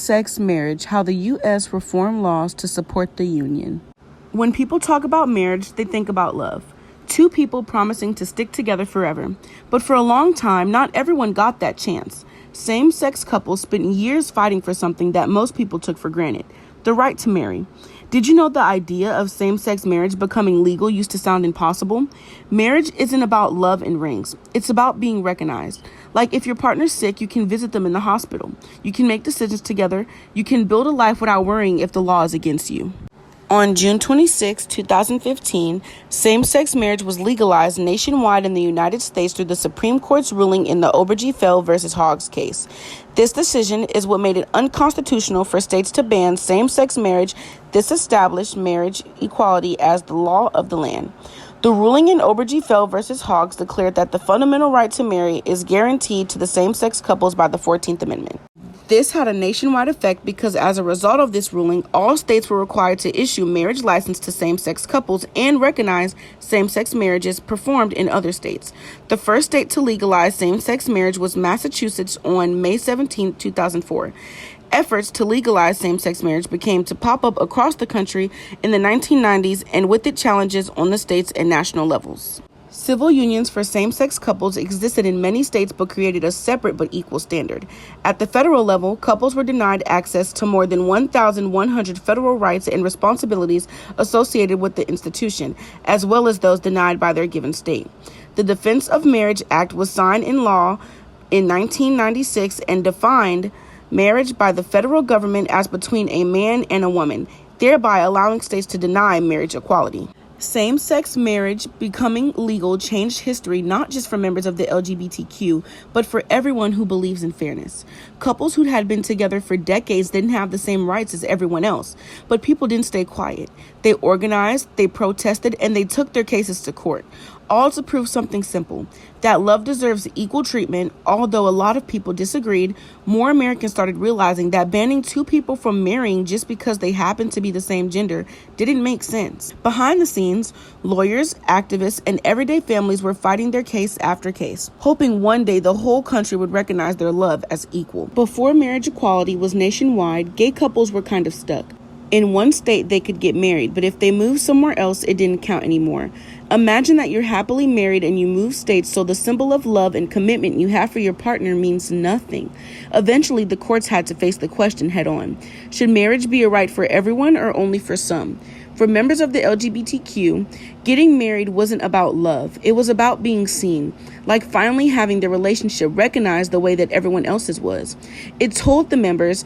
Same-sex marriage, how the U.S. reformed laws to support the union. When people talk about marriage, they think about love. Two people promising to stick together forever. But for a long time, not everyone got that chance. Same-sex couples spent years fighting for something that most people took for granted, the right to marry. Did you know the idea of same-sex marriage becoming legal used to sound impossible? Marriage isn't about love and rings. It's about being recognized. Like if your partner's sick, you can visit them in the hospital. You can make decisions together. You can build a life without worrying if the law is against you. On June 26, 2015, same-sex marriage was legalized nationwide in the United States through the Supreme Court's ruling in the Obergefell v. Hoggs case. This decision is what made it unconstitutional for states to ban same-sex marriage. This established marriage equality as the law of the land. The ruling in Obergefell v. Hoggs declared that the fundamental right to marry is guaranteed to the same-sex couples by the 14th Amendment. This had a nationwide effect because as a result of this ruling, all states were required to issue marriage license to same-sex couples and recognize same-sex marriages performed in other states. The first state to legalize same-sex marriage was Massachusetts on May 17, 2004. Efforts to legalize same-sex marriage began to pop up across the country in the 1990s, and with it challenges on the states and national levels. Civil unions for same-sex couples existed in many states but created a separate but equal standard. At the federal level, couples were denied access to more than 1,100 federal rights and responsibilities associated with the institution, as well as those denied by their given state. The Defense of Marriage Act was signed in law in 1996 and defined marriage by the federal government as between a man and a woman, thereby allowing states to deny marriage equality. Same-sex marriage becoming legal changed history not just for members of the LGBTQ, but for everyone who believes in fairness. Couples who had been together for decades didn't have the same rights as everyone else, but people didn't stay quiet. They organized, they protested, and they took their cases to court, all to prove something simple, that love deserves equal treatment. Although a lot of people disagreed, more Americans started realizing that banning two people from marrying just because they happen to be the same gender didn't make sense. Behind the scenes, lawyers, activists, and everyday families were fighting their case after case, hoping one day the whole country would recognize their love as equal. Before marriage equality was nationwide, gay couples were kind of stuck. In one state, they could get married, but if they moved somewhere else, it didn't count anymore. Imagine that you're happily married and you move states, so the symbol of love and commitment you have for your partner means nothing. Eventually, the courts had to face the question head on. Should marriage be a right for everyone or only for some? For members of the LGBTQ, getting married wasn't about love. It was about being seen, like finally having their relationship recognized the way that everyone else's was. It told the members